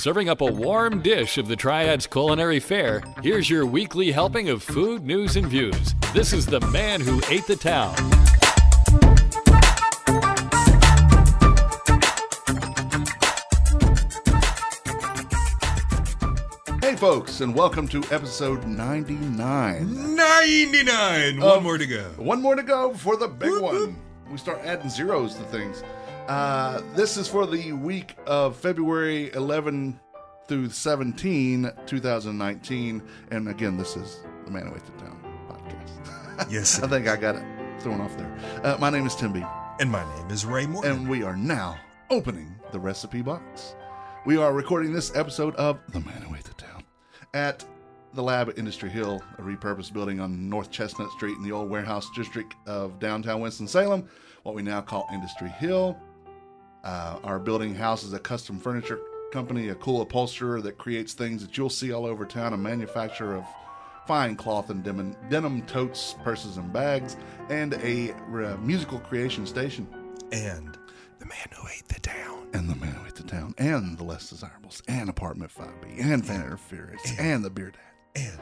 serving up a warm dish of the Triad's culinary fare, here's your weekly helping of food, news, and views. This is The Man Who Ate the Town. Hey folks, and welcome to episode 99. 99! One more to go. One more to go for the big one. We start adding zeros to things. This is for the week of February 11 through 17, 2019. And again, this is the Man Who Ate the Town podcast. Yes. I think I got it thrown off there. My name is Tim B. And my name is Ray Morgan. And we are now opening the recipe box. We are recording this episode of The Man Who Ate the Town at the lab at Industry Hill, a repurposed building on North Chestnut Street in the old warehouse district of downtown Winston-Salem, what we now call Industry Hill. Our building houses a custom furniture company, a cool upholsterer that creates things that you'll see all over town, a manufacturer of fine cloth and denim totes, purses, and bags, and a musical creation station. And the Man Who Ate the Town. And the Man Who Ate the Town. And the Less Desirables. And Apartment 5B. And Fan Interference. And the Beer Dad.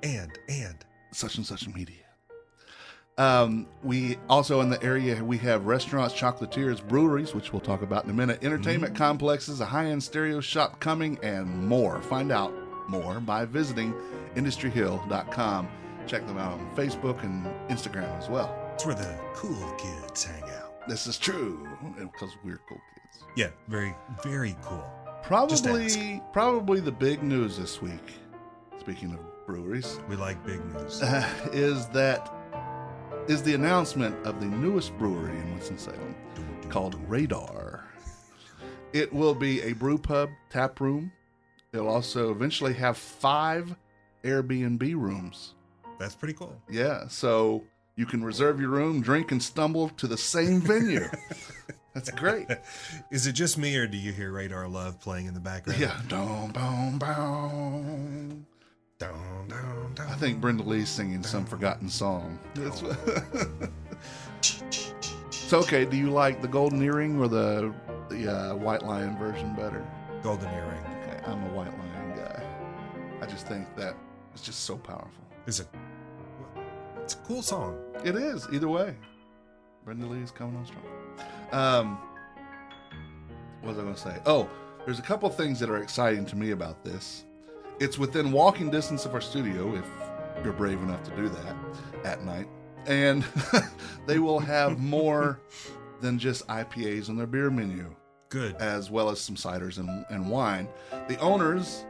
And. Such and such media. We also in the area, we have restaurants, chocolatiers, breweries, which we'll talk about in a minute, entertainment complexes, a high-end stereo shop coming, and more. Find out more by visiting industryhill.com. Check them out on Facebook and Instagram as well. It's where the cool kids hang out. This is true, because we're cool kids. Yeah, very, very cool. Probably the big news this week, speaking of breweries, We like big news. is the announcement of the newest brewery in Winston-Salem called Radar. It will be a brew pub, tap room. It'll also eventually have 5 Airbnb rooms. That's pretty cool. Yeah, so you can reserve your room, drink, and stumble to the same venue. That's great. Is it just me, or do you hear Radar Love playing in the background? Yeah. Dum, bum, bum. Dun, dun, dun. I think Brenda Lee's singing some forgotten song. So, okay, do you like the golden earring or the White Lion version better? Golden Earring. Okay, I'm a White Lion guy. I just think that it's just so powerful. It's a cool song. It is, either way. Brenda Lee is coming on strong. What was I going to say? Oh, there's a couple things that are exciting to me about this. It's within walking distance of our studio, if you're brave enough to do that at night. And they will have more than just IPAs on their beer menu. Good. As well as some ciders and wine. The owners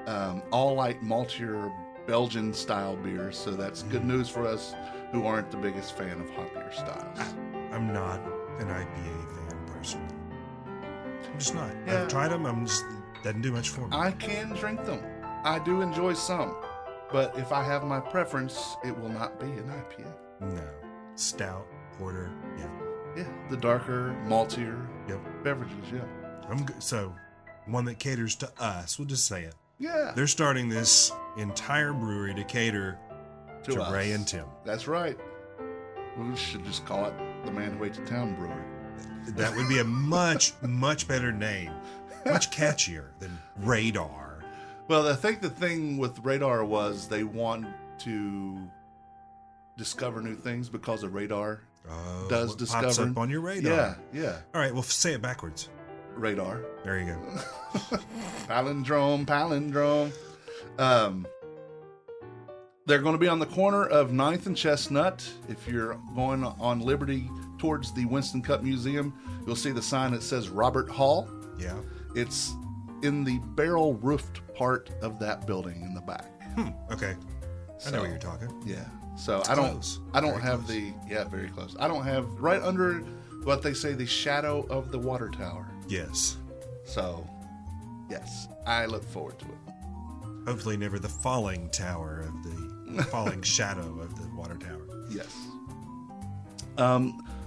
all like maltier Belgian-style beers, so that's good news for us who aren't the biggest fan of hoppier styles. I'm not an IPA fan, personally. I'm just not. Yeah. I've tried them. Doesn't do much for me. I can drink them. I do enjoy some. But if I have my preference, it will not be an IPA. No. Stout, porter, yeah. Yeah, the darker, maltier Yep. beverages, yeah. I'm good. So, one that caters to us. We'll just say it. Yeah. They're starting this entire brewery to cater to us. Ray and Tim. That's right. We should just call it the Man Who Ate the Town Brewery. That would be a much, much better name. Much catchier than Radar. Well, I think the thing with Radar was they want to discover new things because of radar does what discover. pops up on your radar. Yeah. All right, well, say it backwards. Radar. There you go. Palindrome. They're going to be on the corner of 9th and Chestnut. If you're going on Liberty towards the Winston Cup Museum, you'll see the sign that says Robert Hall. Yeah. It's in the barrel-roofed part of that building in the back. Okay. I know what you're talking. Yeah. So It's I don't close. very close. I don't have right under what they say the shadow of the water tower. Yes. So, yes, I look forward to it. Hopefully never the falling tower of the falling shadow of the water tower. Yes.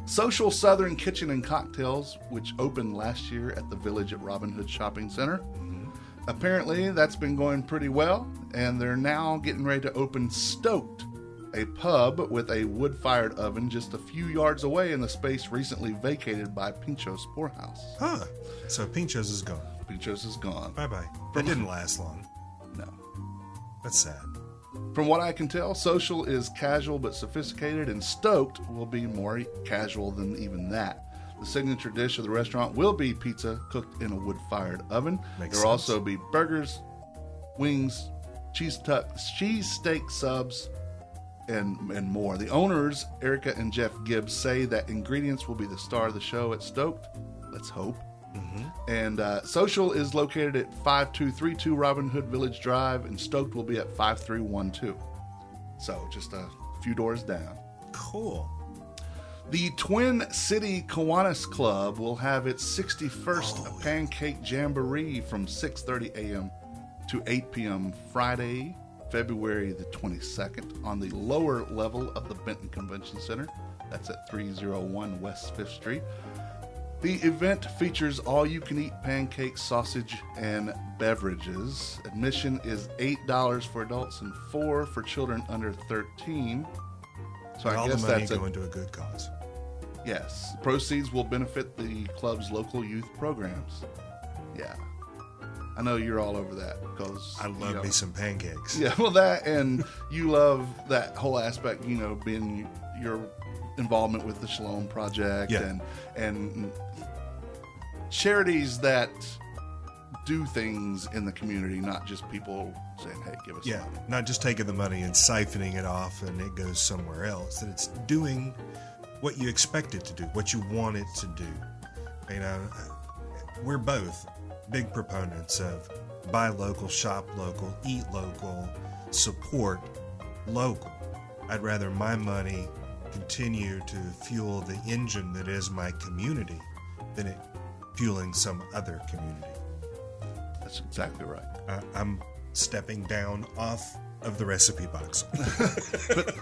Social Southern Kitchen and Cocktails, which opened last year at the Village at Robin Hood Shopping Center. Mm-hmm. Apparently, that's been going pretty well, and they're now getting ready to open Stoked a pub with a wood-fired oven just a few yards away in the space recently vacated by Pincho's Poorhouse. Huh. So Pincho's is gone. Pincho's is gone. Bye-bye. That didn't last long. No. That's sad. From what I can tell, Social is casual but sophisticated, and Stoked will be more casual than even that. The signature dish of the restaurant will be pizza cooked in a wood-fired oven. Makes There will sense. also be burgers, wings, cheesesteak subs, and more. The owners, Erica and Jeff Gibbs, say that ingredients will be the star of the show at Stoked. Let's hope. And Social is located at 5232 Robin Hood Village Drive, and Stoked will be at 5312. So just a few doors down. Cool. The Twin City Kiwanis Club will have its 61st Pancake Jamboree from 6:30 a.m. to 8 p.m. Friday, February the 22nd, on the lower level of the Benton Convention Center. That's at 301 West 5th Street. The event features all-you-can-eat pancakes, sausage, and beverages. Admission is $8 for adults and $4 for children under 13. So And I all guess the money that's going to a good cause. Yes. Proceeds will benefit the club's local youth programs. Yeah. I know you're all over that because I love me some pancakes. Yeah, well, that, and you love that whole aspect, being your involvement with the Shalom Project, Yeah. and charities that do things in the community, not just people saying, hey, give us Yeah, money. not just taking the money and siphoning it off and it goes somewhere else. That it's doing what you expect it to do, what you want it to do. We're both big proponents of buy local, shop local, eat local, support local. I'd rather my money continue to fuel the engine that is my community than it fueling some other community. That's exactly right. I'm stepping down off of the recipe box.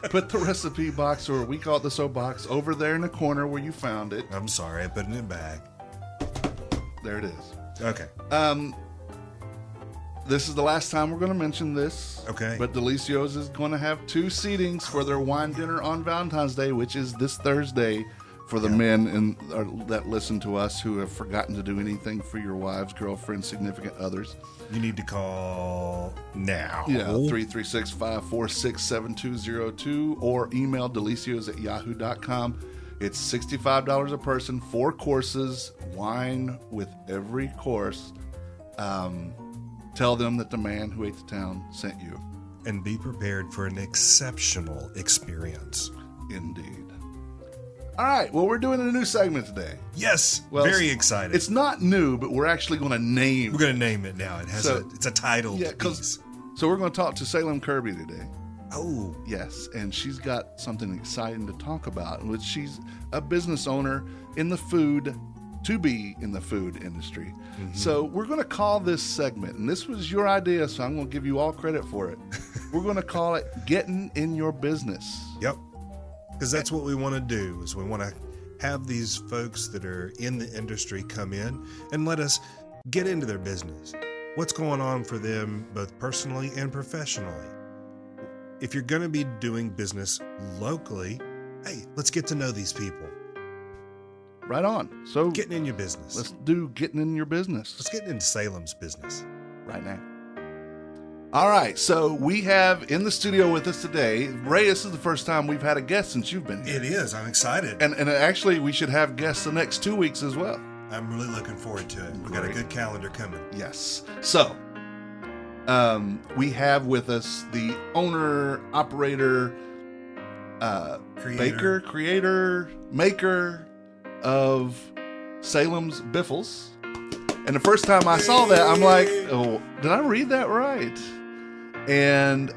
Put the recipe box, or we call it the soapbox, over there in the corner where you found it. I'm sorry, I put it in a bag. There it is. Okay. This is the last time we're going to mention this. Okay. But Delicios is going to have 2 seatings for their wine dinner on Valentine's Day, which is this Thursday, for the men that listen to us who have forgotten to do anything for your wives, girlfriends, significant others. You need to call now. Yeah, 336-546-7202, or email delicios@yahoo.com. It's $65 a person, 4 courses, wine with every course. Tell them that the man who ate the town sent you. And be prepared for an exceptional experience. Indeed. All right, well, we're doing a new segment today. Yes, Well, very excited. It's not new, but we're actually going to name. We're going to name it now. It has So- it's a title Yeah, piece. so we're going to talk to Salem Kirby today. Oh, Yes, and she's got something exciting to talk about, which she's a business owner in the food industry. Mm-hmm. So we're going to call this segment, and this was your idea, so I'm going to give you all credit for it. We're going to call it Getting in Your Business. yep. Because that's what we want to do, is we want to have these folks that are in the industry come in and let us get into their business. What's going on for them, both personally and professionally? If you're going to be doing business locally, hey, let's get to know these people. Right on. So Getting in your business. let's do Getting in Your Business Let's get into Salem's business. right now. All right, so we have in the studio with us today, Ray, this is the first time we've had a guest since you've been here. It is. I'm excited. And actually, we should have guests the next 2 weeks as well. I'm really looking forward to it. We got a Great. good calendar coming. Yes. So, we have with us the owner, operator, baker, creator, maker of Salem's Biffles. And the first time I saw that, I'm like, oh, did I read that right? And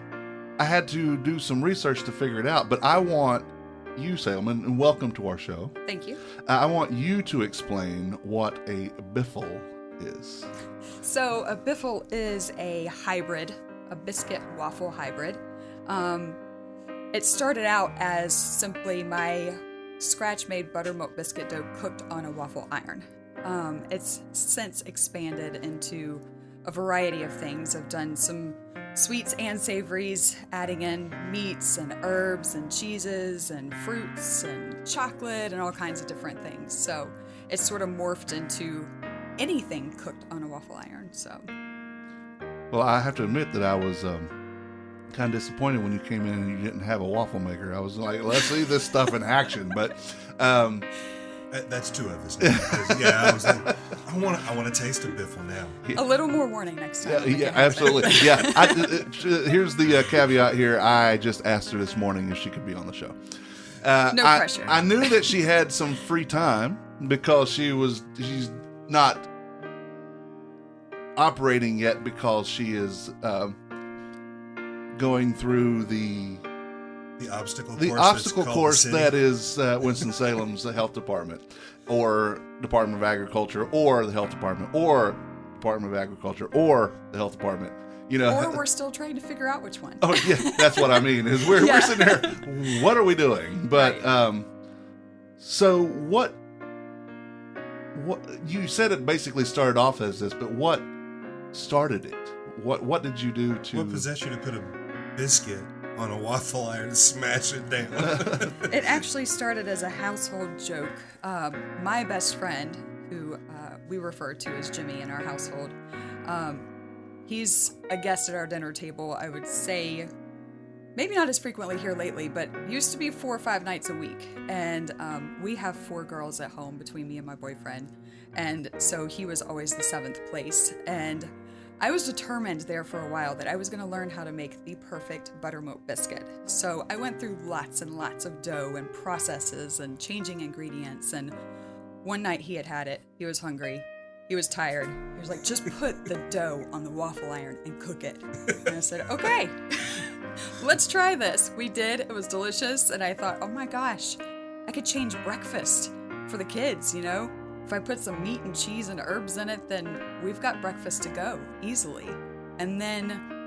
I had to do some research to figure it out. But I want you, Salem, and welcome to our show. Thank you. I want you to explain what a biffle is. So a biffle is a hybrid, a biscuit waffle hybrid. It started out as simply my scratch-made buttermilk biscuit dough cooked on a waffle iron. It's since expanded into a variety of things. I've done some sweets and savories, adding in meats and herbs and cheeses and fruits and chocolate and all kinds of different things. So it's sort of morphed into anything cooked on a waffle iron. So, Well, I have to admit that I was kind of disappointed when you came in and you didn't have a waffle maker. I was like, let's see this stuff in action. But That's two of us now. 'Cause, yeah, I was like, I want to taste a biffle now. a little more warning next time. yeah, absolutely. Yeah. Here's the caveat here. I just asked her this morning if she could be on the show. No pressure. I knew that she had some free time because she's not operating yet because she is going through the obstacle course that is Winston-Salem's health department, or Department of Agriculture, or the health department, or Department of Agriculture, or the health department. You know, or we're still trying to figure out which one. Oh yeah, that's what I mean. Is we're sitting there. What are we doing? But Right. So what you said it basically started off as this, but what started it? What did you do to? What possessed you to put a biscuit on a waffle iron and smash it down? It actually started as a household joke. My best friend, who we refer to as Jimmy in our household, he's a guest at our dinner table, I would say, maybe not as frequently here lately, but used to be 4 or 5 nights a week. And we have 4 girls at home between me and my boyfriend. And so he was always the 7th place. And I was determined there for a while that I was going to learn how to make the perfect buttermilk biscuit. So I went through lots and lots of dough and processes and changing ingredients. And one night he had it. He was hungry. He was tired. He was like, just put the dough on the waffle iron and cook it. And I said, okay, let's try this. We did. It was delicious. And I thought, oh my gosh, I could change breakfast for the kids, you know? If I put some meat and cheese and herbs in it, then we've got breakfast to go easily. And then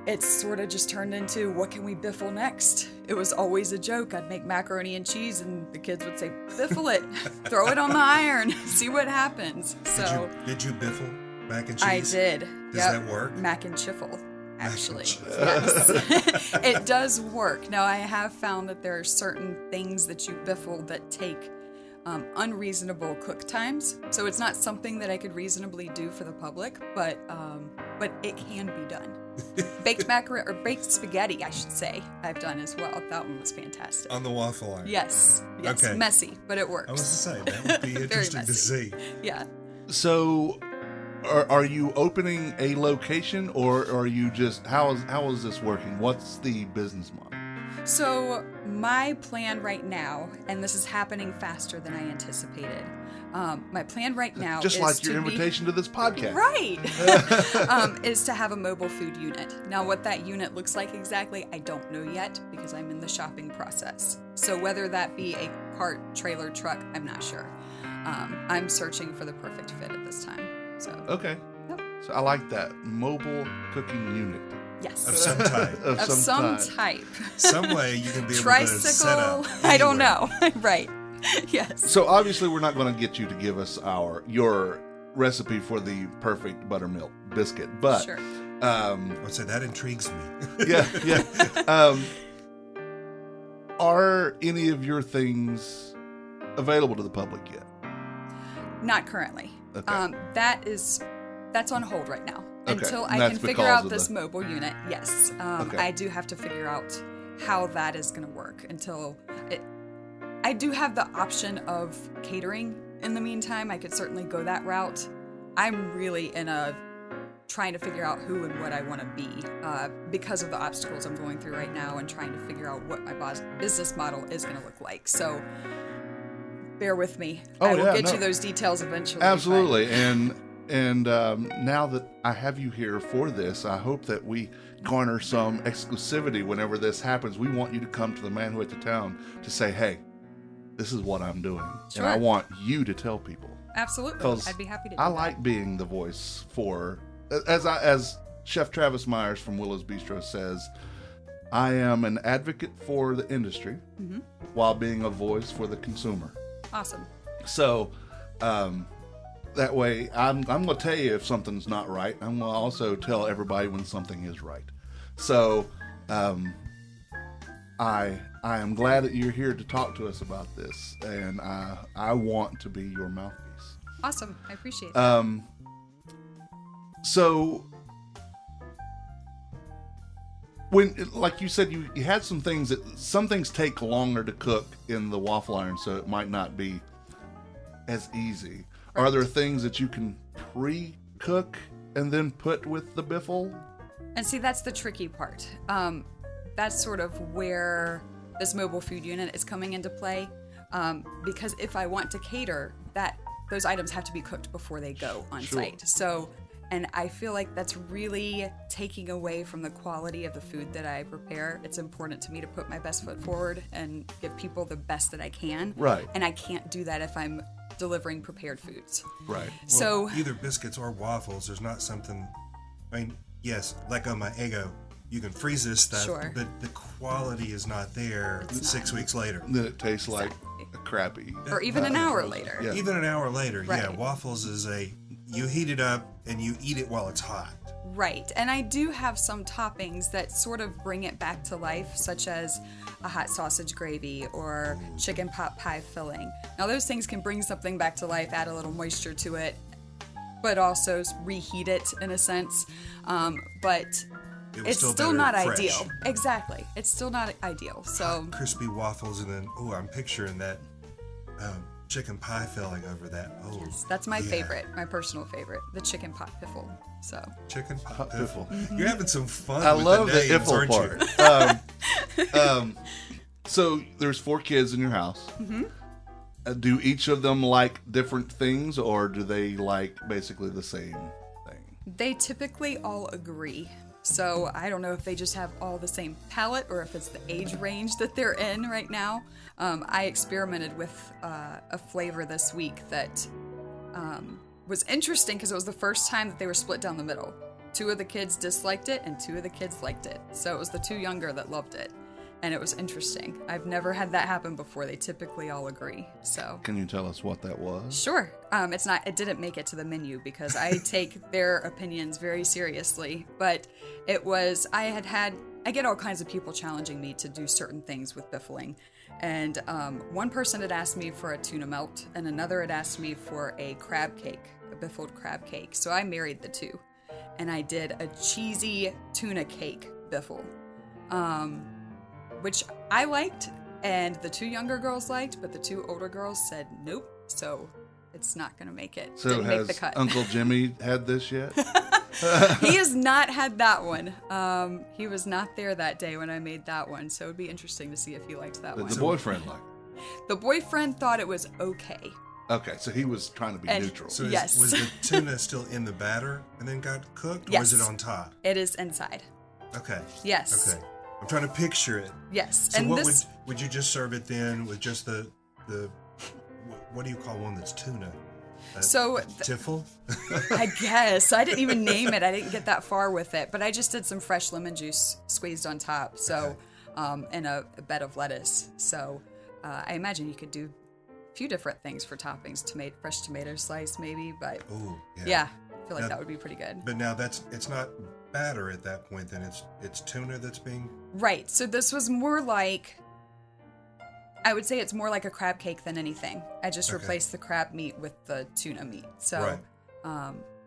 it sort of just turned into, what can we biffle next? It was always a joke. I'd make macaroni and cheese and the kids would say, biffle it, throw it on the iron, see what happens. So Did you biffle mac and cheese? I did. Does that work? Mac and chiffle, actually. Mac and Yes. It does work. Now, I have found that there are certain things that you biffle that take unreasonable cook times. So it's not something that I could reasonably do for the public, but it can be done. Baked macaroni, or baked spaghetti, I should say, I've done as well. That one was fantastic. On the waffle iron? Yes. Okay. Messy, but it works. I was to say, that would be interesting to messy. see. Yeah. So, are you opening a location, or are you just how is this working? What's the business model? So my plan right now, and this is happening faster than I anticipated. My plan right now Just is like your to invitation to this podcast. Right. Is to have a mobile food unit. Now, what that unit looks like exactly, I don't know yet because I'm in the shopping process. So whether that be a cart, trailer, truck, I'm not sure. I'm searching for the perfect fit at this time. So Okay. Yep. So I like that mobile cooking unit. Yes. Of some type. Of some type. Some way you can be able to set Tricycle. up I don't anywhere. know. Right. Yes. So obviously we're not going to get you to give us your recipe for the perfect buttermilk biscuit, but Sure. I'd say that intrigues me. yeah. Are any of your things available to the public yet? Not currently. Okay. That's on hold right now. Okay, Until and I that's can figure because out of this the- mobile unit. Yes. Okay. I do have to figure out how that is going to work I do have the option of catering in the meantime. I could certainly go that route. I'm really trying to figure out who and what I want to be because of the obstacles I'm going through right now and trying to figure out what my business model is going to look like. So bear with me. I will get you those details eventually. Absolutely. And now that I have you here for this, I hope that we garner some exclusivity whenever this happens. We want you to come to the Man Who Ate the Town to say, hey, this is what I'm doing. Sure. And I want you to tell people. Absolutely. 'Cause I'd be happy to do I that. like being the voice for, as Chef Travis Myers from Willow's Bistro says, I am an advocate for the industry while being a voice for the consumer. Awesome. So, That way, I'm going to tell you if something's not right. I'm going to also tell everybody when something is right. So, I am glad that you're here to talk to us about this, and I want to be your mouthpiece. Awesome. I appreciate that. So, when, like you said, you had some things take longer to cook in the waffle iron, so it might not be as easy. Right. Are there things that you can pre-cook and then put with the biffle? And see, that's the tricky part. That's sort of where this mobile food unit is coming into play. Because if I want to cater, those items have to be cooked before they go on site. So, and I feel like that's really taking away from the quality of the food that I prepare. It's important to me to put my best foot forward and give people the best that I can. Right. And I can't do that if I'm delivering prepared foods. Right. So well, either biscuits or waffles, there's not something, I mean, yes, let go of my ego. You can freeze this stuff, sure, but the quality is not there 6 weeks later. Then it tastes like a crappy. Or even an hour later. Yeah. Even an hour later, right. Yeah. Waffles is you heat it up and you eat it while it's hot. Right. And I do have some toppings that sort of bring it back to life, such as a hot sausage gravy or chicken pot pie filling. Now, those things can bring something back to life, add a little moisture to it, but also reheat it in a sense. But it's still not ideal. Exactly. It's still not ideal. So hot, crispy waffles, and then, I'm picturing that chicken pie filling over that. Oh, yes, that's my favorite, my personal favorite, the chicken pot piffle. So chicken pot piffle. Mm-hmm. You're having some fun. I with love the the names, iffle part. So there's 4 kids in your house. Mm-hmm. Do each of them like different things, or do they like basically the same thing? They typically all agree. So I don't know if they just have all the same palate or if it's the age range that they're in right now. I experimented with a flavor this week that was interesting because it was the first time that they were split down the middle. 2 of the kids disliked it and 2 of the kids liked it. So it was the 2 younger that loved it. And it was interesting. I've never had that happen before. They typically all agree. So can you tell us what that was? Sure. It didn't make it to the menu because I take their opinions very seriously. But it was, I get all kinds of people challenging me to do certain things with biffling. And one person had asked me for a tuna melt, and another had asked me for a crab cake, a biffled crab cake. So I married the 2. And I did a cheesy tuna cake biffle. Which I liked, and the 2 younger girls liked, but the 2 older girls said nope, so it's not going to make it. So Didn't has make the cut. Uncle Jimmy had this yet? He has not had that one. He was not there that day when I made that one, so it would be interesting to see if he liked that one. The boyfriend liked it? The boyfriend thought it was okay. Okay, so he was trying to be neutral. So yes. Was the tuna still in the batter and then got cooked, or was it on top? It is inside. Okay. Yes. Okay. I'm trying to picture it. Yes. So and what would you just serve it then with just the what do you call one that's tuna? Tiffle? I guess. I didn't even name it. I didn't get that far with it. But I just did some fresh lemon juice squeezed on top. So, and a bed of lettuce. So I imagine you could do a few different things for toppings. Fresh tomato slice maybe. But yeah, I feel like that would be pretty good. But now it's not batter at that point, then it's tuna that's being right. So this was more like, I would say it's more like a crab cake than anything. I just replaced the crab meat with the tuna meat. So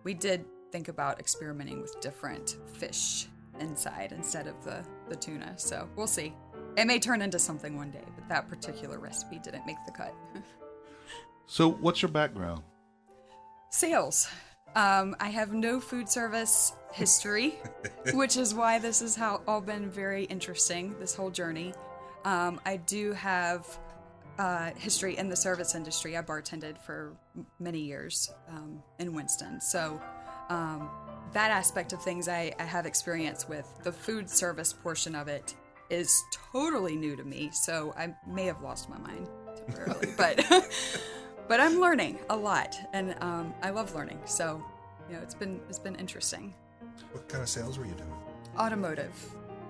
we did think about experimenting with different fish inside instead of the tuna. So we'll see. It may turn into something one day, but that particular recipe didn't make the cut. So what's your background? Sales. I have no food service history, which is why this has all been very interesting, this whole journey. I do have history in the service industry. I bartended for many years in Winston. So that aspect of things I have experience with. The food service portion of it is totally new to me, so I may have lost my mind temporarily. But I'm learning a lot, and I love learning. So, it's been interesting. What kind of sales were you doing? Automotive.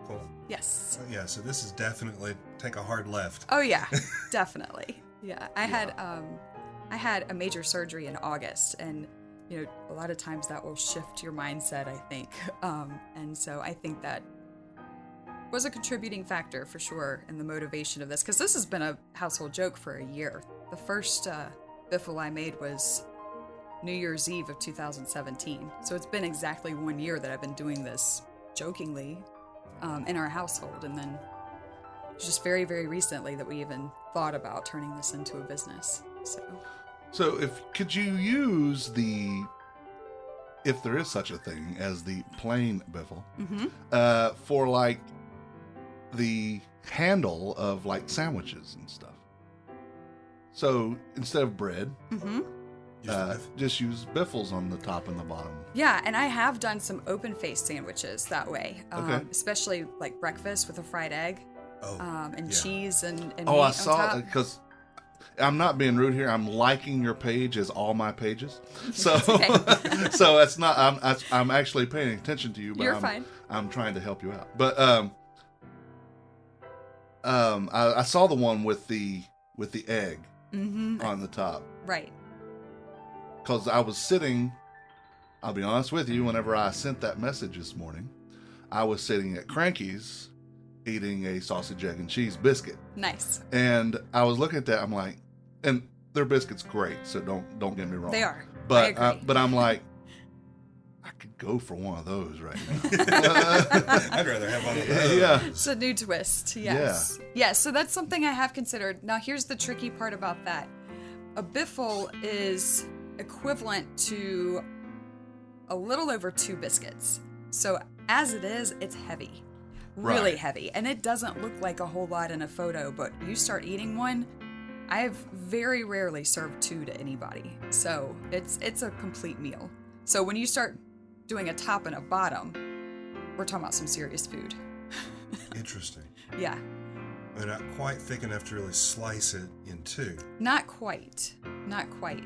Cool. Yes. So this is definitely take a hard left. Oh yeah, definitely. Yeah, I I had a major surgery in August, and a lot of times that will shift your mindset, I think. And so I think that was a contributing factor for sure in the motivation of this, because this has been a household joke for a year. The first biffle I made was New Year's Eve of 2017. So it's been exactly 1 year that I've been doing this jokingly in our household. And then it's just very, very recently that we even thought about turning this into a business. So could you use if there is such a thing as the plain biffle, for like the handle of like sandwiches and stuff? So instead of bread, just use biffles on the top and the bottom. Yeah, and I have done some open-faced sandwiches that way, Okay. especially like breakfast with a fried egg and cheese and meat I on saw top. because I'm not being rude here. I'm liking your page as all my pages, so Okay. so it's not. I'm actually paying attention to you, but You're fine. I'm trying to help you out. But I saw the one with the egg on the top. Right. Because I was sitting, I'll be honest with you, whenever I sent that message this morning, I was sitting at Cranky's eating a sausage, egg, and cheese biscuit. Nice. And I was looking at that, I'm like, and their biscuit's great, so don't get me wrong. They are. But I agree. but I'm like, I could go for one of those right now. I'd rather have one of those. Yeah. It's a new twist. Yes. Yeah, so that's something I have considered. Now, here's the tricky part about that. A biffle is equivalent to a little over 2 biscuits. So as it is, it's heavy. Really Right. heavy. And it doesn't look like a whole lot in a photo, but you start eating one, I've very rarely served 2 to anybody. So it's a complete meal. So when you start doing a top and a bottom, we're talking about some serious food. Interesting. Yeah. They're not quite thick enough to really slice it in 2. Not quite. Not quite.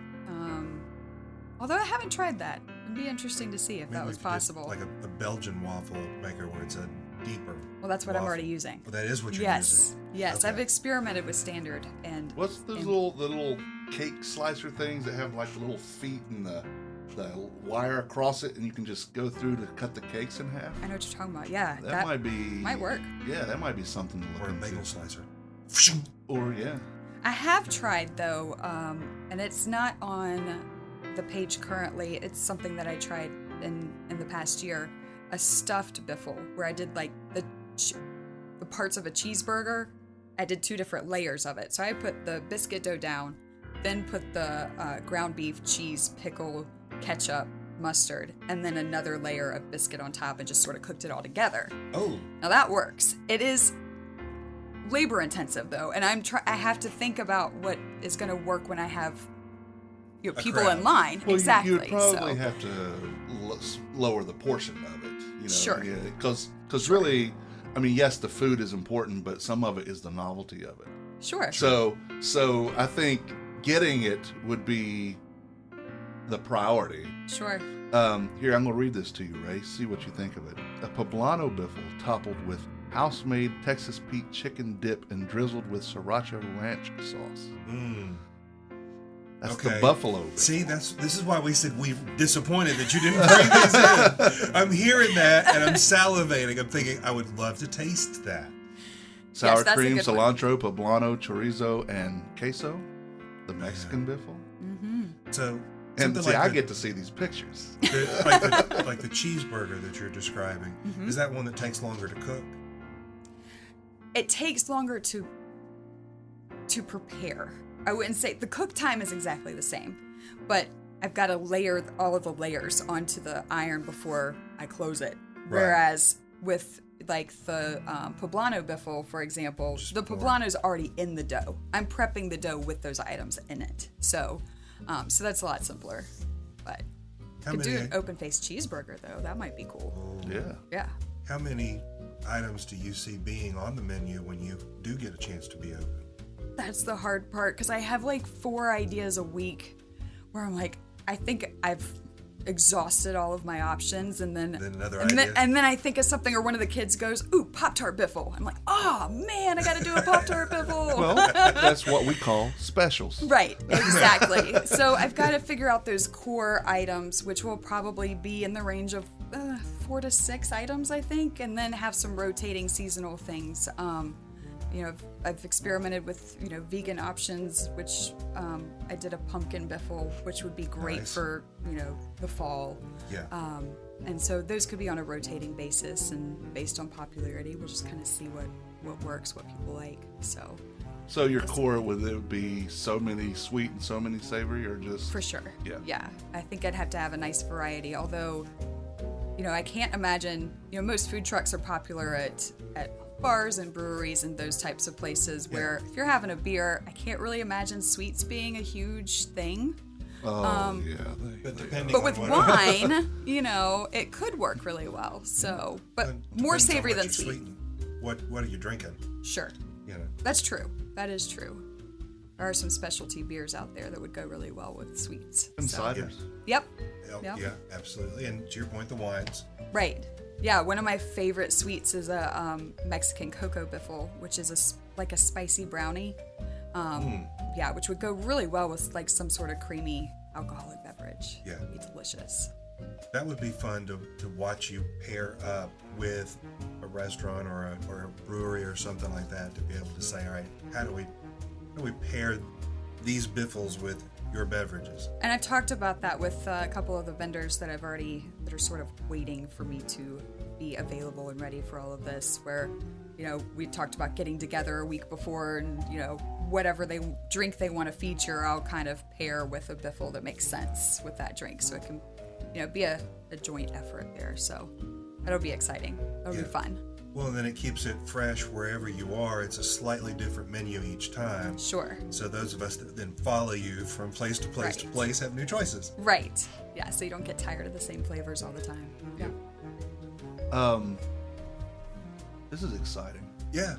Although I haven't tried that. It'd be interesting to see if that Maybe was if you did possible. like a Belgian waffle maker where it's a deeper. Well, that's what I'm waffle. already using. Well, that is what you're Yes. using. Yes. Okay. I've experimented with standard and What's those and- the little cake slicer things that have like the little feet and the wire across it, and you can just go through to cut the cakes in half? I know what you're talking about. Yeah. That might be might work. Yeah, that might be something to Or look a into. bagel slicer. Or yeah. I have tried though, and it's not on the page currently. It's something that I tried in the past year, a stuffed biffle where I did like the parts of a cheeseburger. I did 2 different layers of it. So I put the biscuit dough down, then put the ground beef, cheese, pickle, ketchup, mustard, and then another layer of biscuit on top, and just sort of cooked it all together. Oh, Now that works. It is labor intensive though, and I have to think about what is going to work when I have A people crowd. in line. Well, exactly. you'd probably so. have to lower the portion of it. You know, Sure. Because really, I mean, yes, the food is important, but some of it is the novelty of it. Sure. So I think getting it would be the priority. Sure. Here, I'm going to read this to you, Ray. See what you think of it. A poblano biffle toppled with house-made Texas Pete chicken dip and drizzled with sriracha ranch sauce. That's the Okay. buffalo biffle. see, this is why we said we're disappointed that you didn't bring these in. I'm hearing that and I'm salivating. I'm thinking I would love to taste that. Sour that's a cream, good one. cilantro, poblano, chorizo, and queso. The Mexican biffle. So, And something see, like I the- get to see these pictures. like the cheeseburger that you're describing. Is that one that takes longer to cook? It takes longer to prepare. I wouldn't say the cook time is exactly the same, but I've got to layer all of the layers onto the iron before I close it. Right. Whereas with like the poblano biffle, for example, the poblano's already in the dough. I'm prepping the dough with those items in it. So that's a lot simpler. But How could do many- an open-faced cheeseburger though. That might be cool. Yeah. Yeah. How many items do you see being on the menu when you do get a chance to be open? That's the hard part because I have like 4 ideas a week where I'm like, I think I've exhausted all of my options, and then another and idea. then I think of something, or one of the kids goes, "Ooh, Pop-Tart biffle." I'm like, "Oh man, I got to do a Pop-Tart biffle." Well, that's what we call specials. Right, exactly. So I've got to figure out those core items, which will probably be in the range of 4 to 6 items, I think, and then have some rotating seasonal things. I've experimented with, vegan options, which I did a pumpkin biffle, which would be great Nice. for, the fall. Yeah. And so those could be on a rotating basis, and based on popularity, we'll just kind of see what works, what people like. So your core, would it be so many sweet and so many savory, or just... For sure. Yeah. I think I'd have to have a nice variety, although, I can't imagine, most food trucks are popular at bars and breweries and those types of places where if you're having a beer, I can't really imagine sweets being a huge thing. Oh, yeah. But with wine, it could work really well. So, but more Depends on savory what than you're sweet. sweetening. What are you drinking? Sure. That's true. That is true. There are some specialty beers out there that would go really well with sweets. And So- ciders. Yep. Yeah, absolutely. And to your point, the wines. Right. Yeah, one of my favorite sweets is a Mexican cocoa biffle, which is like a spicy brownie. Yeah, which would go really well with like some sort of creamy alcoholic beverage. Yeah. It'd be delicious. That would be fun to watch you pair up with a restaurant or a brewery or something like that, to be able to say, all right, how do we pair these biffles with your beverages? And I've talked about that with a couple of the vendors that that are sort of waiting for me to be available and ready for all of this, where, we talked about getting together a week before, and, whatever drink they want to feature, I'll kind of pair with a biffle that makes sense with that drink. So it can, be a joint effort there. So that'll be exciting. That'll be fun. Well, then it keeps it fresh wherever you are. It's a slightly different menu each time. Sure. So those of us that then follow you from place to place to place have new choices. Right. Yeah, so you don't get tired of the same flavors all the time. Yeah. This is exciting. Yeah.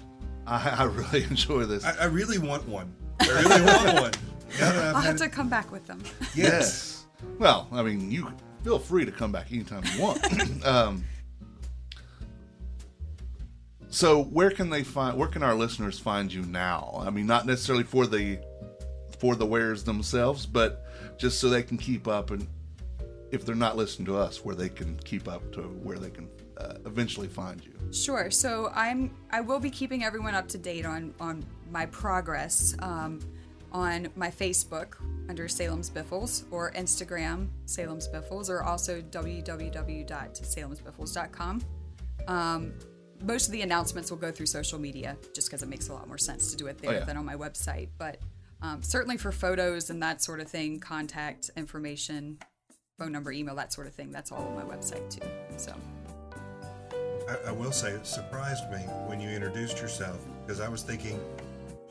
I really enjoy this. I really want one. I really want one. Now that I'll have to come back with them. Yes. Well, I mean, you feel free to come back anytime you want. So where can our listeners find you now? I mean, not necessarily for the wares themselves, but just so they can keep up, and if they're not listening to us, where they can keep up to where they can eventually find you. Sure. So I will be keeping everyone up to date on my progress on my Facebook under Salem's Biffles, or Instagram Salem's Biffles, or also www.salemsbiffles.com. Most of the announcements will go through social media, just because it makes a lot more sense to do it there than on my website. But certainly for photos and that sort of thing, contact information, phone number, email, that sort of thing, that's all on my website too. So I will say it surprised me when you introduced yourself, because I was thinking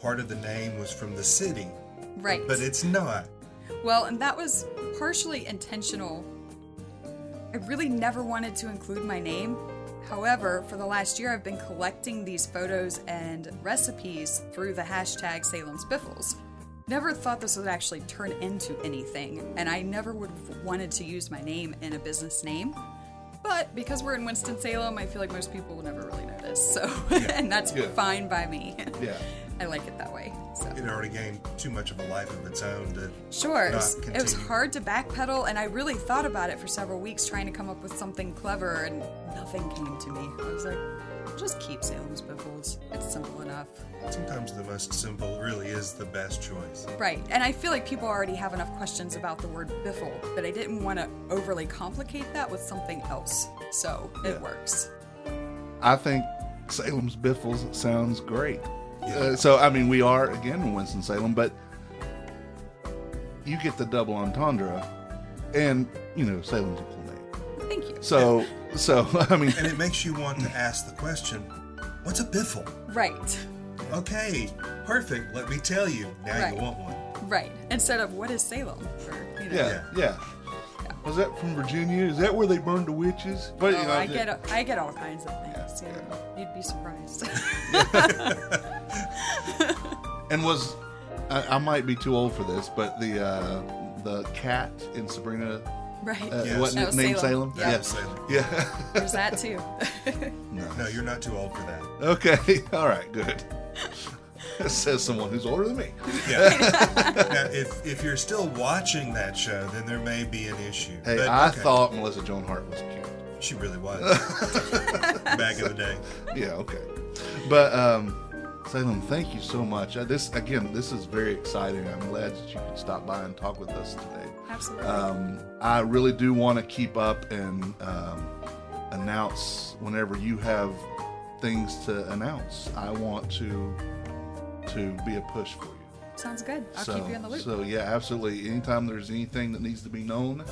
part of the name was from the city. Right. But it's not. Well, and that was partially intentional. I really never wanted to include my name. However, for the last year, I've been collecting these photos and recipes through the hashtag Salem's Biffles. Never thought this would actually turn into anything, and I never would have wanted to use my name in a business name. But because we're in Winston-Salem, I feel like most people will never really notice. So, and that's fine by me. Yeah. I like it that way. So. It already gained too much of a life of its own to Sure. not It was continue. hard to backpedal, and I really thought about it for several weeks, trying to come up with something clever, and nothing came to me. I was like, just keep Salem's Biffles. It's simple enough. Sometimes the most simple really is the best choice. Right. And I feel like people already have enough questions about the word biffle, but I didn't want to overly complicate that with something else. So it works. I think Salem's Biffles sounds great. So, I mean, we are, again, in Winston-Salem, but you get the double entendre, and, Salem's a cool name. Thank you. So, I mean... And it makes you want to ask the question, what's a biffle? Right. Okay, perfect. Let me tell you. Now you want one. Right. Instead of, what is Salem? Or, Yeah. Was that from Virginia? Is that where they burned the witches? But, I get all kinds of things. You'd be surprised. And I might be too old for this, but the cat in Sabrina Right. Yes. Wasn't That it was named Salem. Salem? Yeah. Yeah, Salem. Yeah. There's that too. No, you're not too old for that. Okay. All right. Good. That says someone who's older than me. Yeah. Now, if you're still watching that show, then there may be an issue. Hey, But, I okay. thought Melissa Joan Hart was cute. She really was. Back in the day. Yeah. Okay. But Salem, thank you so much. This is very exciting. I'm glad that you could stop by and talk with us today. Absolutely. I really do want to keep up and announce whenever you have things to announce. I want to be a push for you. Sounds good. I'll keep you in the loop. So yeah, absolutely. Anytime there's anything that needs to be known,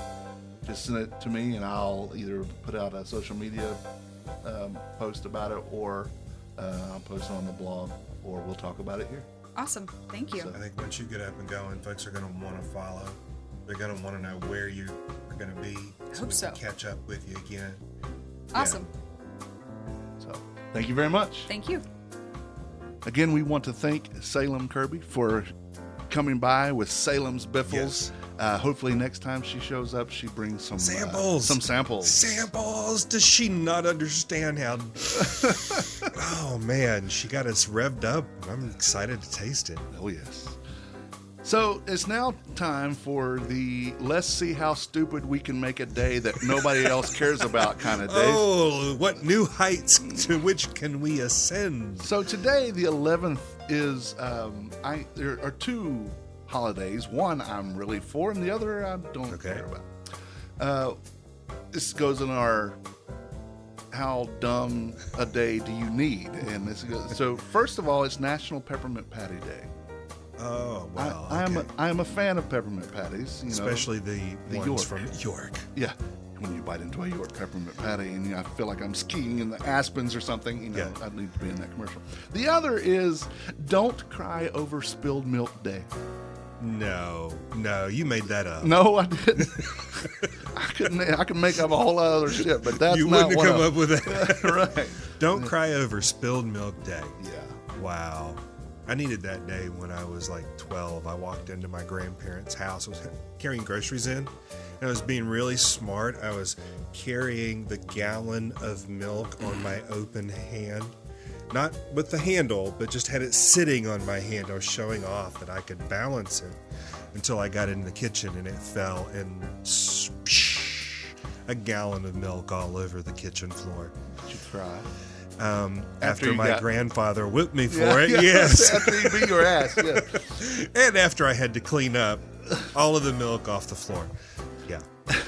just send it to me, and I'll either put out a social media post about it, or I'll post it on the blog, or we'll talk about it here. Awesome. Thank you. So- I think once you get up and going, folks are going to want to follow. They're going to want to know where you are going to be, Hope we so. can catch up with you again. Awesome. So thank you very much. Thank you. Again, we want to thank Salem Kirby for coming by with Salem's Biffles. Yes. Hopefully next time she shows up, she brings some Samples. some samples. Samples. Does she not understand how? Oh man, she got us revved up. I'm excited to taste it. Oh yes. So it's now time for the let's see how stupid we can make a day that nobody else cares about kind of day. Oh, what new heights to which can we ascend? So today, the 11th, is there are two holidays. One I'm really for, and the other I don't care about. This goes in our how dumb a day do you need? And this goes, so first of all, it's National Peppermint Patty Day. Oh wow! I am a fan of peppermint patties, Especially the ones York. from York. Yeah, when you bite into a York peppermint patty, and I feel like I'm skiing in the Aspens or something. Yeah. I need to be in that commercial. The other is Don't Cry Over Spilled Milk Day. No, you made that up. No, I didn't. I could make up a whole lot of other shit, but that's You not wouldn't one have come of up with that. right. Don't cry over spilled milk day. Yeah. Wow. I needed that day when I was like 12. I walked into my grandparents' house. I was carrying groceries in, and I was being really smart. I was carrying the gallon of milk on my open hand. Not with the handle, but just had it sitting on my hand. I was showing off that I could balance it until I got in the kitchen and it fell and a gallon of milk all over the kitchen floor. Did you cry? After you my got- grandfather whipped me for it, yes. After you beat your ass, yeah. And after I had to clean up all of the milk off the floor. Yeah.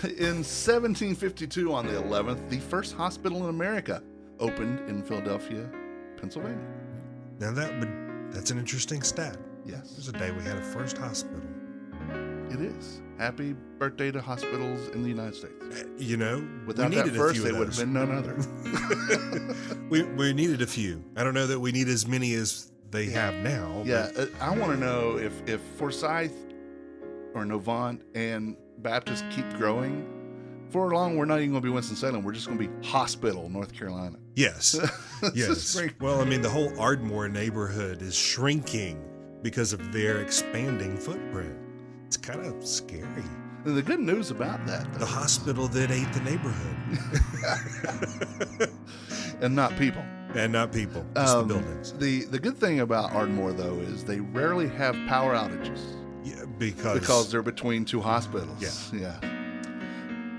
In 1752, on the 11th, the first hospital in America opened in Philadelphia, Pennsylvania. Now that's an interesting stat. Yes, There's a day we had a first hospital. it is. Happy birthday to hospitals in the United States. You know, Without we that needed a first, few they of would have those. been none other. We needed a few. I don't know that we need as many as they have now. Yeah, I want to know if Forsyth or Novant and Baptist keep growing, for long we're not even going to be Winston-Salem. We're just going to be Hospital, North Carolina. Yes. Just Yes. bring- Well, I mean, the whole Ardmore neighborhood is shrinking because of their expanding footprint. It's kind of scary. And the good news about that, The though, hospital that ate the neighborhood. and not people. And not people, just the buildings. The good thing about Ardmore, though, is they rarely have power outages Yeah, because because they're between two hospitals. Yeah.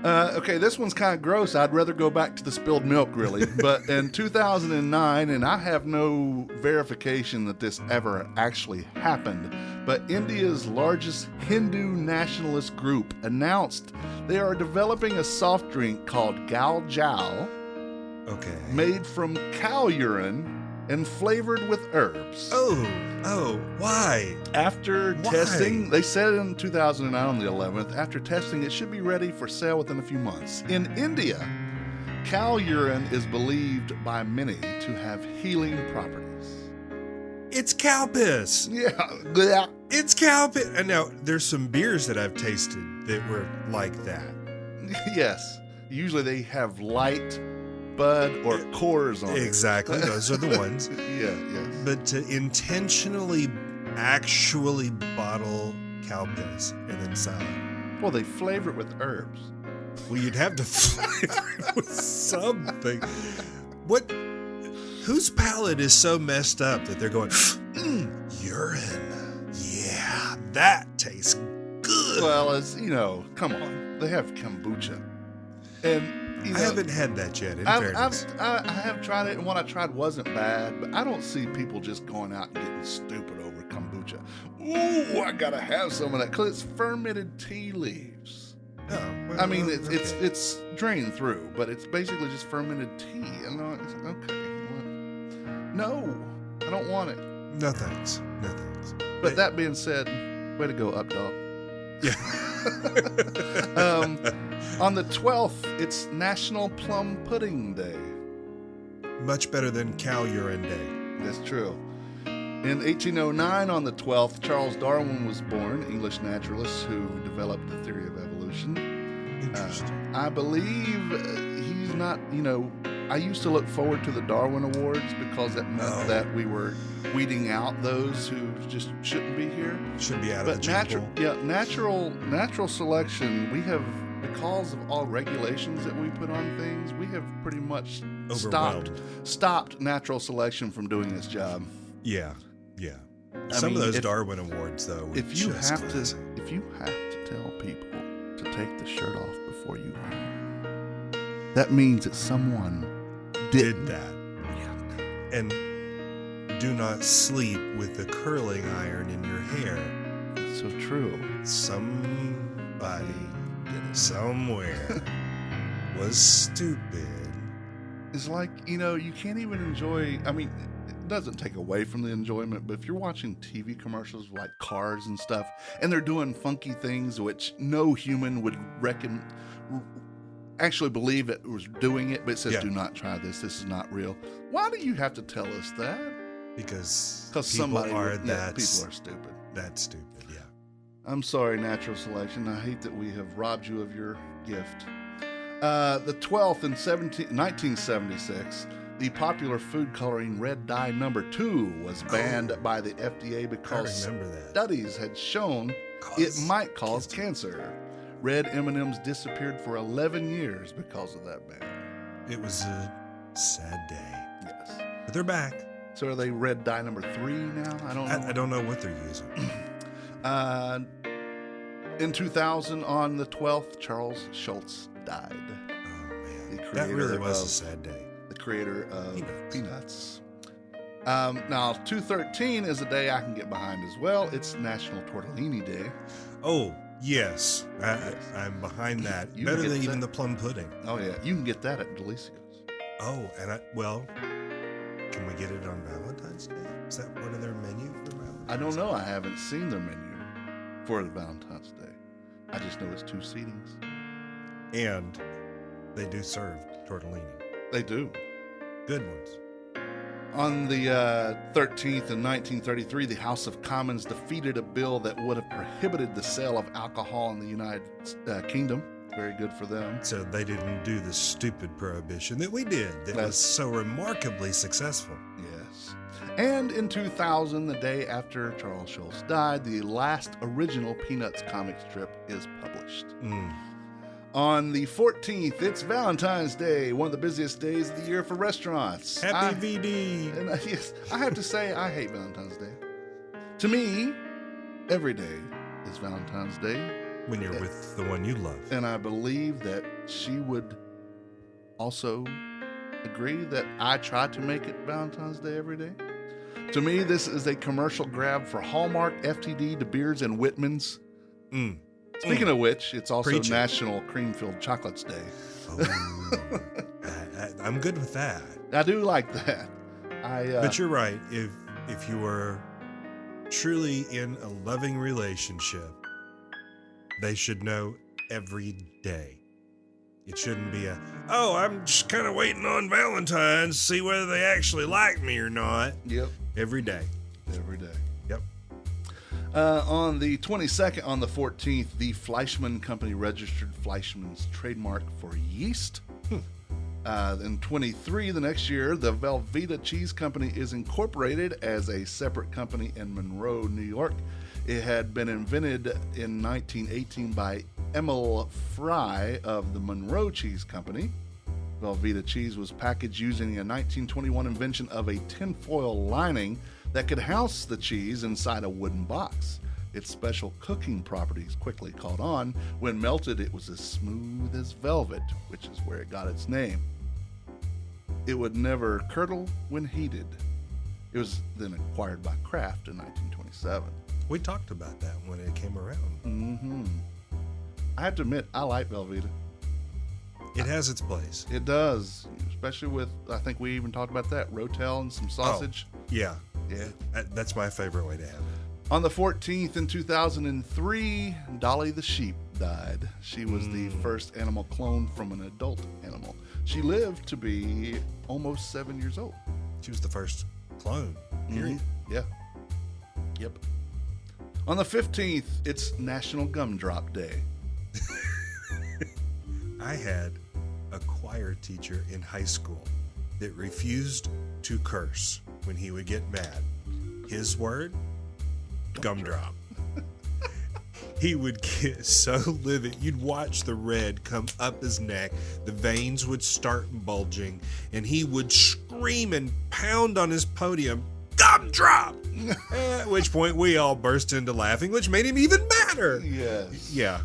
Okay, this one's kind of gross. I'd rather go back to the spilled milk, really. But in 2009, and I have no verification that this ever actually happened, but India's largest Hindu nationalist group announced they are developing a soft drink called Gal Jal, okay. made from cow urine and flavored with herbs. Oh, why? After Why? testing, they said in 2009 on the 11th, after testing, it should be ready for sale within a few months. In India, cow urine is believed by many to have healing properties. It's cow piss. Yeah. It's cow piss. And now there's some beers that I've tasted that were like that. Yes. Usually they have light, Bud, or Coors on it. Exactly. Those are the ones. Yeah, yes. But to intentionally actually bottle cow piss and then sell it. Well, they flavor it with herbs. Well, you'd have to flavor it with something. What? Whose palate is so messed up that they're going, urine? Yeah, that tastes good. Well, as you know, come on, they have kombucha, and you know, I haven't had that yet. In I have tried it, and what I tried wasn't bad, but I don't see people just going out and getting stupid over kombucha. Ooh, I gotta have some of that because it's fermented tea leaves. Oh, well, I mean, okay. it's drained through, but it's basically just fermented tea. And okay, well, no, I don't want it. No thanks. No thanks. But that being said, way to go, up dog. Yeah. On the 12th, it's National Plum Pudding Day. Much better than cow urine day. That's true. In 1809, on the 12th, Charles Darwin was born, English naturalist who developed the theory of evolution. Interesting. I believe he's not, I used to look forward to the Darwin Awards because it meant that we were weeding out those who just shouldn't be here. Should be out But of the gene pool. natural selection, we have, because of all regulations that we put on things, we have pretty much stopped natural selection from doing its job. Yeah. I Some mean, of those if- Darwin Awards, though, were If you just have classic. to tell people to take the shirt off before you leave, that means that someone did that. Yeah. And do not sleep with the curling iron in your hair. It's so true. Somebody somewhere was stupid. It's like, you can't even enjoy, I mean, it doesn't take away from the enjoyment, but if you're watching TV commercials like cars and stuff, and they're doing funky things which no human would actually believe it was doing it, but it says, do not try this is not real. Why do you have to tell us that? Because people are stupid. That's stupid, yeah. I'm sorry, natural selection. I hate that we have robbed you of your gift. The 12th in 1976, the popular food coloring red dye number 2 was banned by the FDA because studies had shown it might cause cancer. Red M&Ms disappeared for 11 years because of that ban. It was a sad day. Yes. But they're back. So are they red dye number 3 now? I don't know. I don't know what they're using. In 2000, on the 12th, Charles Schultz died. Oh, man. That really was a sad day. The creator of Peanuts. Now, 2/13 is a day I can get behind as well. It's National Tortellini Day. Oh, yes. I'm behind that. Better than even the plum pudding. Oh, yeah. You can get that at Delicios. Oh, and can we get it on Valentine's Day? Is that part of their menu for Valentine's Day? I don't know. I haven't seen their menu for the Valentine's Day. I just know it's 2 seatings. And they do serve tortellini. They do. Good ones. On the 13th in 1933, the House of Commons defeated a bill that would have prohibited the sale of alcohol in the United Kingdom. Very good for them. So they didn't do the stupid prohibition that we did that was so remarkably successful. Yes. And in 2000, the day after Charles Schulz died, the last original Peanuts comic strip is published. On the 14th, it's Valentine's Day, one of the busiest days of the year for restaurants. Happy VD! And yes, I have to say, I hate Valentine's Day. To me, every day is Valentine's Day. When you're with the one you love. And I believe that she would also agree that I try to make it Valentine's Day every day. To me, this is a commercial grab for Hallmark, FTD, De Beers, and Whitman's. Speaking of which, it's also National Cream-Filled Chocolates Day. Oh, I'm good with that. I do like that. But you're right. If you are truly in a loving relationship, they should know every day. It shouldn't be I'm just kind of waiting on Valentine's to see whether they actually like me or not. Yep. Every day. Every day. Yep. On the 22nd, on the 14th, the Fleischmann Company registered Fleischmann's trademark for yeast. In 23, the next year, the Velveeta Cheese Company is incorporated as a separate company in Monroe, New York. It had been invented in 1918 by Emil Fry of the Monroe Cheese Company. Velveeta cheese was packaged using a 1921 invention of a tinfoil lining that could house the cheese inside a wooden box. Its special cooking properties quickly caught on. When melted, it was as smooth as velvet, which is where it got its name. It would never curdle when heated. It was then acquired by Kraft in 1927. We talked about that when it came around. Mm-hmm. I have to admit, I like Velveeta. It has its place. It does, especially with, I think we even talked about that, Rotel and some sausage. Oh, yeah. Yeah. That's my favorite way to have it. On the 14th in 2003, Dolly the sheep died. She was the first animal cloned from an adult animal. She lived to be almost 7 years old. She was the first clone, period. Mm-hmm. Yeah. Yep. On the 15th, it's National Gumdrop Day. I had a choir teacher in high school that refused to curse when he would get mad. His word, gumdrop. He would get so livid. You'd watch the red come up his neck. The veins would start bulging. And he would scream and pound on his podium, gumdrop! At which point we all burst into laughing, which made him even madder. Yes. Yeah.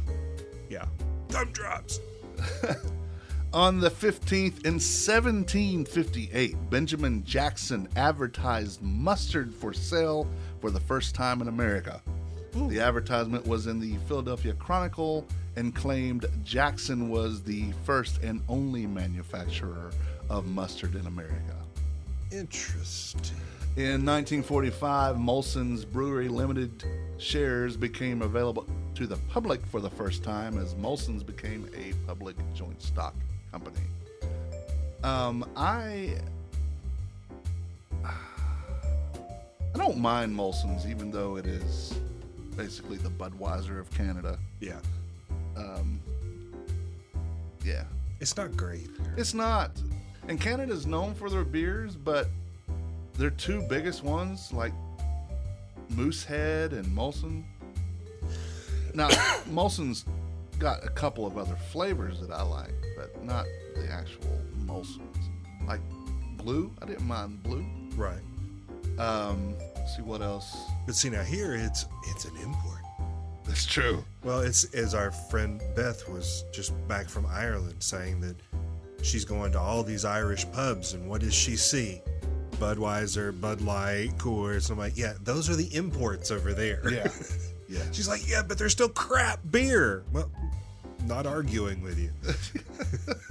Gumdrops. On the 15th in 1758, Benjamin Jackson advertised mustard for sale for the first time in America. Ooh. The advertisement was in the Philadelphia Chronicle and claimed Jackson was the first and only manufacturer of mustard in America. Interesting. In 1945, Molson's Brewery Limited shares became available to the public for the first time as Molson's became a public joint stock company. I don't mind Molson's, even though it is basically the Budweiser of Canada. Yeah. Yeah. It's not great. It's not. And Canada's known for their beers, but their two biggest ones, like Moosehead and Molson. Now, Molson's got a couple of other flavors that I like, but not the actual Molson's. Like Blue, I didn't mind Blue. Right. See what else. But see, now here it's an import. That's true. Well, it's as our friend Beth was just back from Ireland saying that she's going to all these Irish pubs, and what does she see? Budweiser, Bud Light, Coors. I'm like, yeah, those are the imports over there. Yeah. Yeah. She's like, yeah, but they're still crap beer. Well, not arguing with you.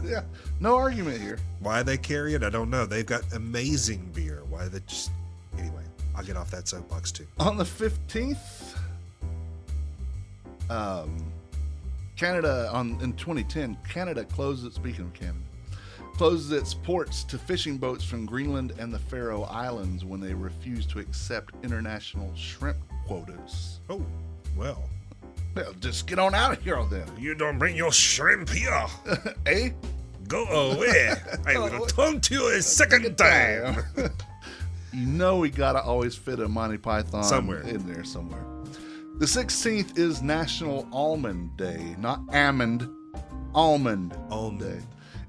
Yeah. No argument here. Why they carry it, I don't know. They've got amazing beer. Why they just... Anyway, I'll get off that soapbox too. On the 15th, in 2010, Canada closes its ports to fishing boats from Greenland and the Faroe Islands when they refuse to accept international shrimp quotas. Oh, well. Well, just get on out of here then. You don't bring your shrimp here. Eh? Go away. I will come to you a second time. You know we gotta always fit a Monty Python somewhere in there somewhere. The 16th is National Almond Day, not almond, almond Day.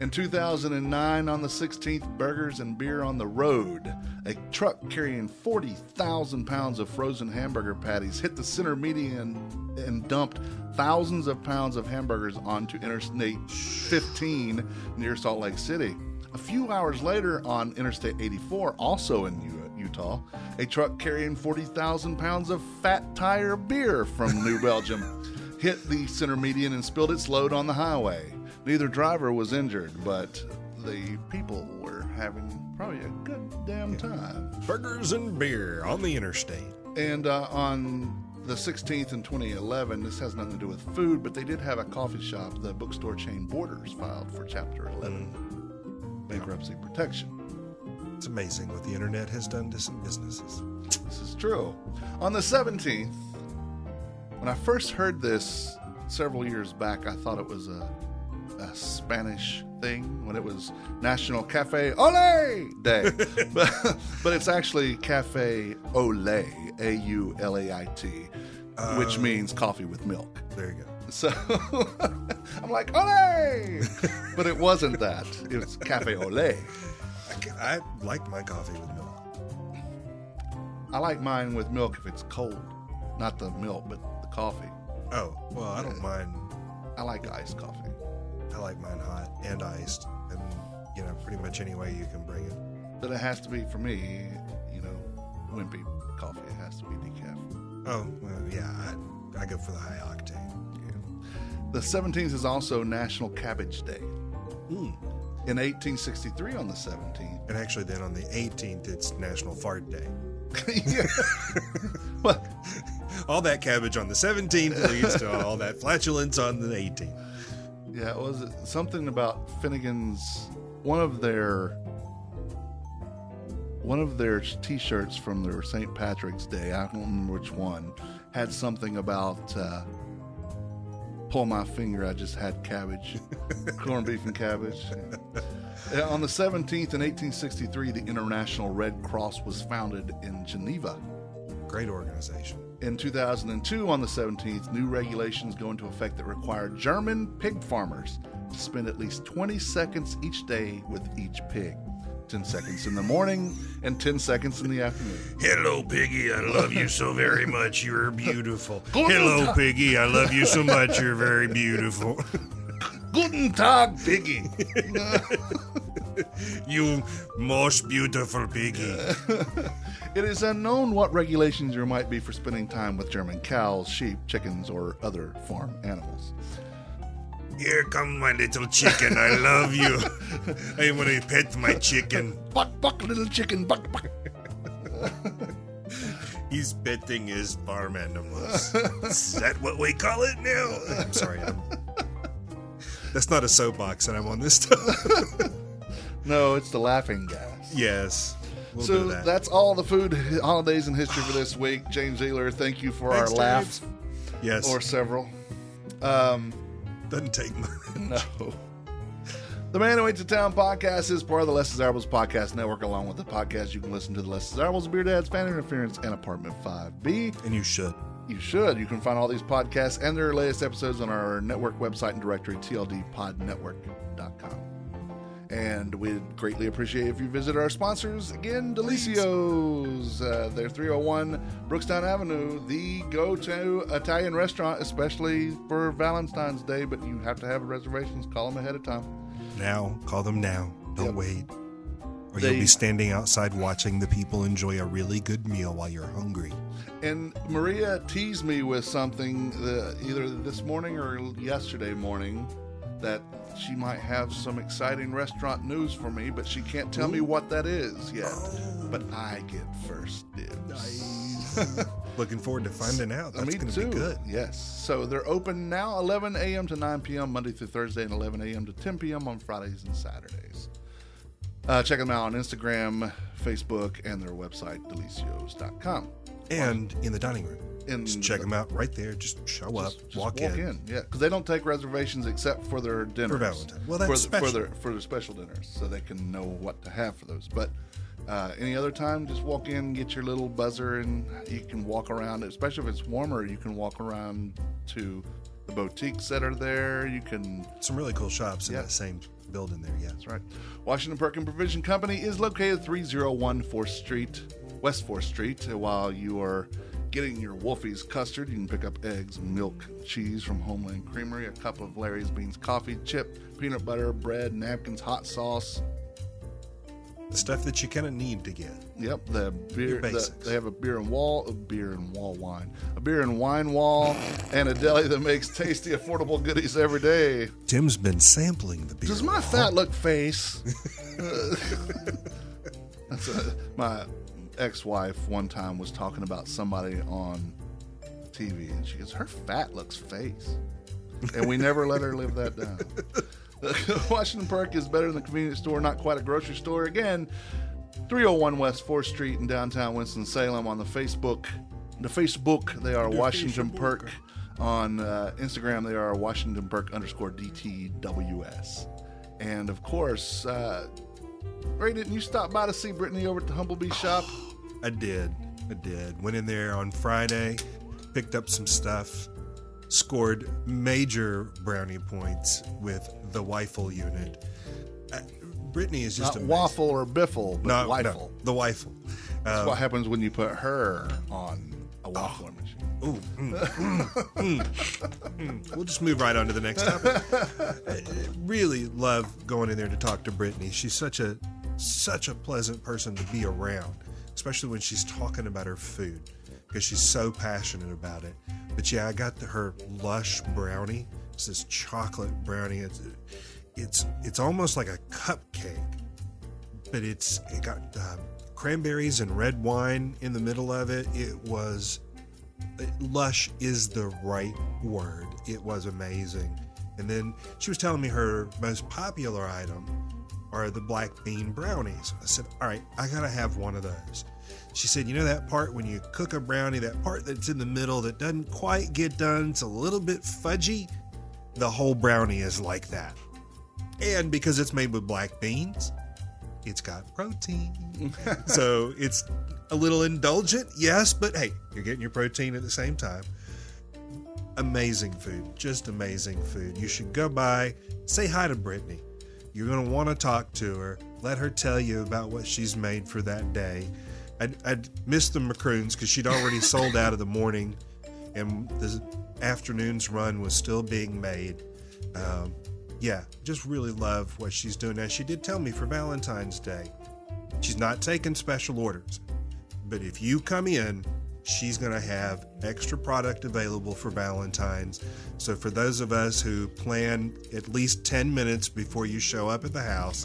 In 2009, on the 16th, Burgers and Beer on the Road, a truck carrying 40,000 pounds of frozen hamburger patties hit the center median and dumped thousands of pounds of hamburgers onto Interstate 15 near Salt Lake City. A few hours later, on Interstate 84, also in Utah, a truck carrying 40,000 pounds of Fat Tire beer from New Belgium hit the center median and spilled its load on the highway. Neither driver was injured, but the people were having probably a good damn time. Burgers and beer on the interstate. And on the 16th in 2011, this has nothing to do with food, but they did have a coffee shop, the bookstore chain Borders, filed for Chapter 11, bankruptcy protection. It's amazing what the internet has done to some businesses. This is true. On the 17th, when I first heard this several years back, I thought it was a Spanish thing when it was National Cafe Ole Day. but it's actually Cafe Ole, A-U-L-A-I-T, which means coffee with milk. There you go. So I'm like, ole! But it wasn't that. It was cafe au lait. I like my coffee with milk. I like mine with milk if it's cold. Not the milk, but the coffee. Oh, well, I don't mind. I like iced coffee. I like mine hot and iced, and pretty much any way you can bring it. But it has to be, for me, wimpy coffee. It has to be decaf. Oh, well, yeah, I go for the high octane. Yeah. The 17th is also National Cabbage Day. In 1863 on the 17th. And actually then on the 18th, it's National Fart Day. Yeah. Well, all that cabbage on the 17th leads to all that flatulence on the 18th. Yeah, it was something about Finnegan's, one of their T-shirts from their St. Patrick's Day, I don't remember which one, had something about pull my finger, I just had cabbage, corned beef and cabbage. On the 17th in 1863, the International Red Cross was founded in Geneva. Great organization. In 2002, on the 17th, new regulations go into effect that require German pig farmers to spend at least 20 seconds each day with each pig. 10 seconds in the morning and 10 seconds in the afternoon. Hello, Piggy. I love you so very much. You're beautiful. Hello, Piggy. I love you so much. You're very beautiful. Guten Tag, Piggy. You most beautiful Piggy. It is unknown what regulations there might be for spending time with German cows, sheep, chickens, or other farm animals. Here come my little chicken. I love you. I want to pet my chicken. Buck, little chicken, buck. He's petting his farm animals. Is that what we call it now? I'm sorry. That's not a soapbox, and I'm on this stuff. No, it's the laughing gas. Yes. We'll So do that. that's all the food holidays and history for this week. James Ehler, thank you for Thanks, our laughs. Dave. Yes. Or several. Doesn't take much. No. The Man Who Went to Town podcast is part of the Less Desirables Podcast Network. Along with the podcast, you can listen to the Less Desirables, Beer Dads, Fan Interference, and Apartment 5B. And you should. You should. You can find all these podcasts and their latest episodes on our network website and directory, tldpodnetwork.com. And we'd greatly appreciate if you visit our sponsors. Again, Delicios. They're 301 Brookstown Avenue, the go-to Italian restaurant, especially for Valentine's Day, but you have to have reservations. Call them ahead of time. Now. Call them now. Don't Yep. wait. Or you'll be standing outside watching the people enjoy a really good meal while you're hungry. And Maria teased me with something either this morning or yesterday morning that she might have some exciting restaurant news for me, but she can't tell me what that is yet. But I get first dibs. Nice. Looking forward to finding out. That's going to be good. Yes. So they're open now 11 a.m. to 9 p.m. Monday through Thursday and 11 a.m. to 10 p.m. on Fridays and Saturdays. Check them out on Instagram, Facebook, and their website, delicios.com. And in the dining room. Just check them out right there. Just show up, Just walk in. Yeah, because they don't take reservations except for their dinners. For Valentine. Well, that's special. For their special dinners, so they can know what to have for those. But any other time, just walk in, get your little buzzer, and you can walk around. Especially if it's warmer, you can walk around to the boutiques that are there. You can... Some really cool shops in that same building there, yeah. That's right. Washington Perkin Provision Company is located 301 4th Street, West 4th Street. While you are getting your Wolfie's custard, you can pick up eggs, milk, cheese from Homeland Creamery, a cup of Larry's Beans coffee, chip, peanut butter, bread, napkins, hot sauce. The stuff that you kind of need to get. Yep, the beer. basics. They have a beer and wine wall, and a deli that makes tasty, affordable goodies every day. Tim's been sampling the beer. Does my fat look face? My ex-wife one time was talking about somebody on TV, and she goes, "Her fat looks face," and we never let her live that down. Washington Perk is better than the convenience store, not quite a grocery store. Again, 301 West 4th Street in downtown Winston-Salem. On the Facebook, they are Washington Perk. On Instagram, they are Washington Perk _DTWS. And of course, Ray, didn't you stop by to see Brittany over at the Humblebee shop? I did. Went in there on Friday, picked up some stuff, scored major brownie points with the Weifel unit. Brittany is just Not amazing. waffle or biffle, but No, Weifel. the Weifel. That's what happens when you put her on a waffle machine. Ooh, We'll just move right on to the next topic. I really love going in there to talk to Brittany. She's such a pleasant person to be around, especially when she's talking about her food, because she's so passionate about it. But yeah, I got her lush brownie. It's this chocolate brownie. It's almost like a cupcake, but it got cranberries and red wine in the middle of it. Lush is the right word. It was amazing. And then she was telling me her most popular item are the black bean brownies. I said, all right, I gotta have one of those. She said, you know that part when you cook a brownie, that part that's in the middle that doesn't quite get done, it's a little bit fudgy? The whole brownie is like that. And because it's made with black beans, it's got protein. So it's a little indulgent, yes, but hey, you're getting your protein at the same time. Amazing food, just amazing food. You should go by, say hi to Brittany. You're going to want to talk to her. Let her tell you about what she's made for that day. I'd missed the macaroons because she'd already sold out of the morning, and the afternoon's run was still being made. Yeah, just really love what she's doing. Now, she did tell me for Valentine's Day, she's not taking special orders, but if you come in, she's going to have extra product available for Valentine's. So for those of us who plan at least 10 minutes before you show up at the house,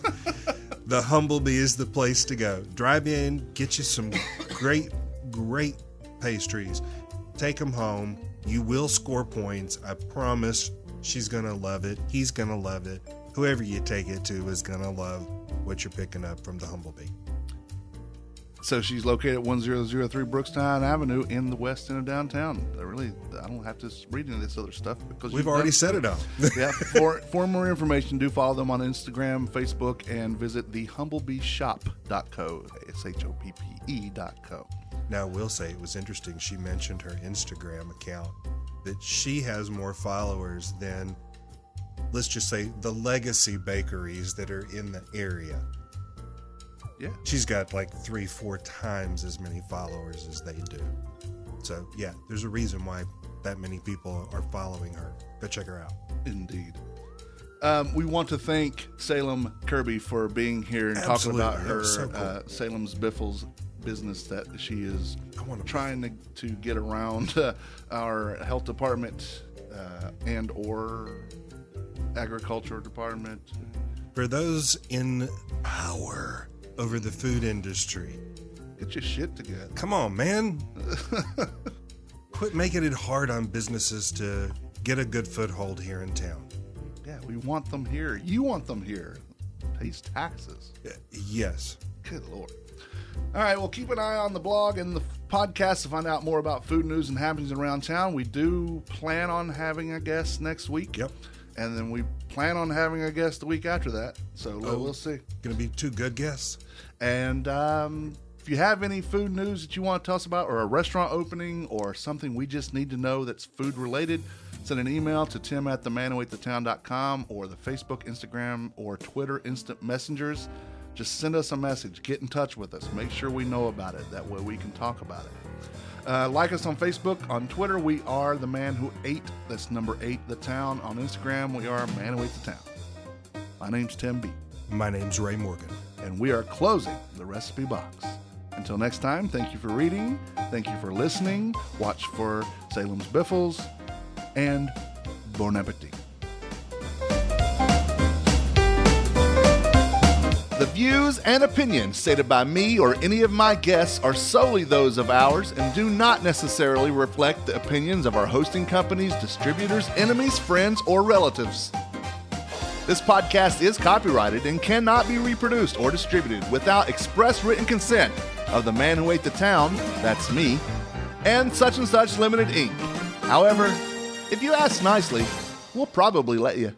the Humblebee is the place to go. Drive in, get you some great pastries, take them home. You will score points. I promise. She's going to love it. He's going to love it. Whoever you take it to is going to love what you're picking up from the Humblebee. So she's located at 1003 Brookstown Avenue in the west end of downtown. I don't have to read any of this other stuff because we've already said it all. Yeah. For more information, do follow them on Instagram, Facebook, and visit thehumblebeeshop.co. SHOPPE.co. Now, I will say it was interesting. She mentioned her Instagram account, that she has more followers than, let's just say, the legacy bakeries that are in the area. Yeah. She's got like 3-4 times as many followers as they do. So, yeah, there's a reason why that many people are following her. Go check her out. Indeed. We want to thank Salem Kirby for being here and Absolutely. talking about her So cool. Salem's Biffles business that she is trying to get around our health department and or agriculture department. For those in power over the food industry, get your shit together. Come on, man. Quit making it hard on businesses to get a good foothold here in town. Yeah, we want them here. You want them here. Pays taxes. Yes. Good Lord. All right, well, keep an eye on the blog and the podcast to find out more about food news and happenings around town. We do plan on having a guest next week. Yep. And then we plan on having a guest the week after that. So we'll see. Going to be 2 good guests. And if you have any food news that you want to tell us about, or a restaurant opening, or something we just need to know that's food related, send an email to tim@themanowaitthetown.com, or the Facebook, Instagram, or Twitter instant messengers. Just send us a message. Get in touch with us. Make sure we know about it. That way we can talk about it. Like us on Facebook. On Twitter, we are The Man Who Ate. That's number 8, The Town. On Instagram, we are Man Who Ate the Town. My name's Tim B. My name's Ray Morgan. And we are closing the recipe box. Until next time, thank you for reading. Thank you for listening. Watch for Salem's Biffles. And bon appetit. The views and opinions stated by me or any of my guests are solely those of ours and do not necessarily reflect the opinions of our hosting companies, distributors, enemies, friends, or relatives. This podcast is copyrighted and cannot be reproduced or distributed without express written consent of the Man Who Ate the Town, that's me, and Such Limited Inc. However, if you ask nicely, we'll probably let you.